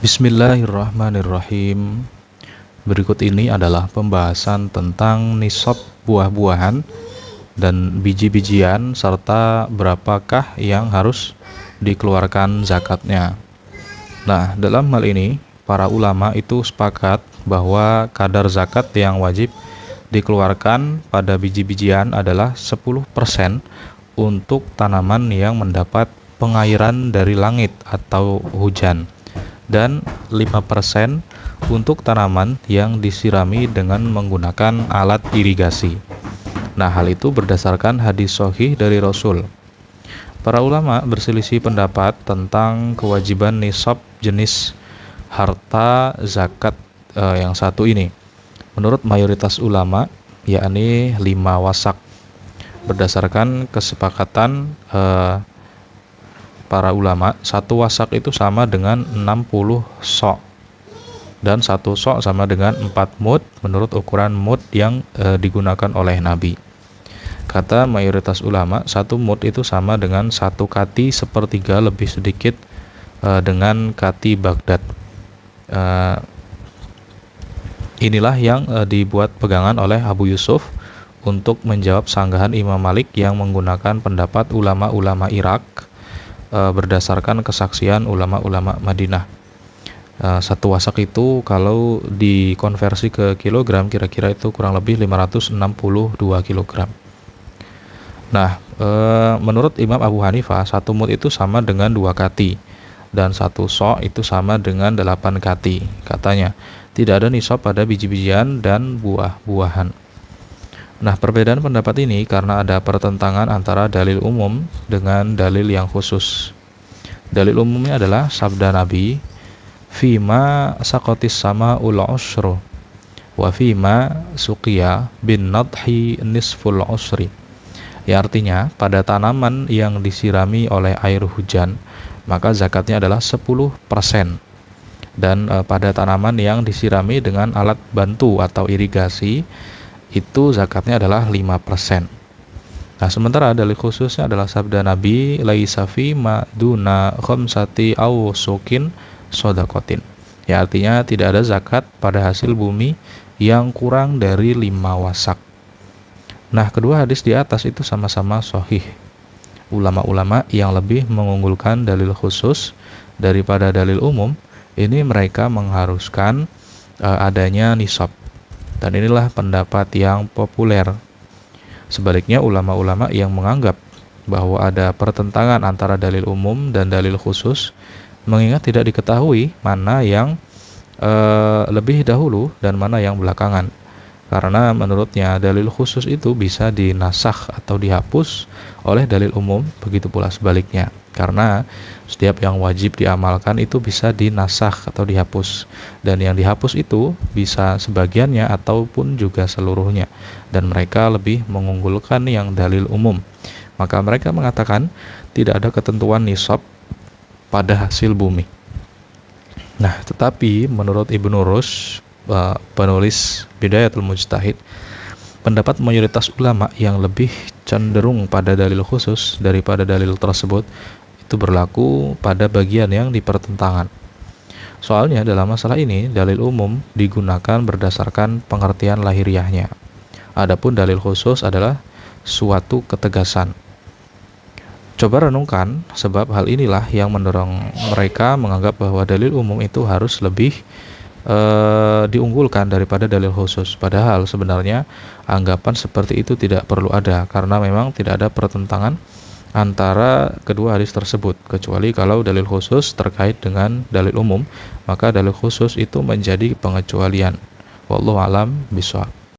Bismillahirrahmanirrahim. Berikut ini adalah pembahasan tentang nisab buah-buahan dan biji-bijian serta berapakah yang harus dikeluarkan zakatnya. Nah, dalam hal ini para ulama itu sepakat bahwa kadar zakat yang wajib dikeluarkan pada biji-bijian adalah 10% untuk tanaman yang mendapat pengairan dari langit atau hujan, dan 5% untuk tanaman yang disirami dengan menggunakan alat irigasi. Nah, hal itu berdasarkan hadis sahih dari Rasul. Para ulama berselisih pendapat tentang kewajiban nisab jenis harta zakat yang satu ini. Menurut mayoritas ulama, yakni 5 wasak. Berdasarkan kesepakatan para ulama, satu wasak itu sama dengan 60 sok, dan satu sok sama dengan 4 mud menurut ukuran mud yang digunakan oleh Nabi. Kata mayoritas ulama, satu mud itu sama dengan 1 kati sepertiga lebih sedikit dengan kati Baghdad. Inilah yang dibuat pegangan oleh Abu Yusuf untuk menjawab sanggahan Imam Malik yang menggunakan pendapat ulama-ulama Irak berdasarkan kesaksian ulama-ulama Madinah. Satu wasak itu kalau dikonversi ke kilogram kira-kira itu kurang lebih 562 kilogram. Nah, menurut Imam Abu Hanifah, satu mud itu sama dengan 2 kati, dan satu sok itu sama dengan 8 kati. Katanya, tidak ada nisab pada biji-bijian dan buah-buahan. Nah, perbedaan pendapat ini karena ada pertentangan antara dalil umum dengan dalil yang khusus. Dalil umumnya adalah sabda Nabi, "Fima saqatis sama ul usru, wa fima suqiya bin nadhi nisful usri." Ya, artinya pada tanaman yang disirami oleh air hujan, maka zakatnya adalah 10%. Dan pada tanaman yang disirami dengan alat bantu atau irigasi, itu zakatnya adalah 5%. Nah, sementara dalil khususnya adalah sabda Nabi, laisa fi ma duna khamsati aw sukin shadaqatin. Ya, artinya tidak ada zakat pada hasil bumi yang kurang dari 5 wasak. Nah, kedua hadis di atas itu sama-sama sahih. Ulama-ulama yang lebih mengunggulkan dalil khusus daripada dalil umum, ini mereka mengharuskan adanya nisab. Dan inilah pendapat yang populer. Sebaliknya, ulama-ulama yang menganggap bahwa ada pertentangan antara dalil umum dan dalil khusus, mengingat tidak diketahui mana yang lebih dahulu dan mana yang belakangan. Karena menurutnya dalil khusus itu bisa dinasakh atau dihapus oleh dalil umum, begitu pula sebaliknya. Karena setiap yang wajib diamalkan itu bisa dinasakh atau dihapus, dan yang dihapus itu bisa sebagiannya ataupun juga seluruhnya, dan mereka lebih mengunggulkan yang dalil umum. Maka mereka mengatakan tidak ada ketentuan nisab pada hasil bumi. Nah, tetapi menurut Ibnu Rushd, penulis Bidayatul Mujtahid, pendapat mayoritas ulama yang lebih cenderung pada dalil khusus daripada dalil tersebut itu berlaku pada bagian yang dipertentangan. Soalnya dalam masalah ini dalil umum digunakan berdasarkan pengertian lahiriahnya. Adapun dalil khusus adalah suatu ketegasan. Coba renungkan, sebab hal inilah yang mendorong mereka menganggap bahwa dalil umum itu harus lebih diunggulkan daripada dalil khusus. Padahal sebenarnya anggapan seperti itu tidak perlu ada, karena memang tidak ada pertentangan antara kedua hadis tersebut, kecuali kalau dalil khusus terkait dengan dalil umum, maka dalil khusus itu menjadi pengecualian. Wallahu alam bishawab.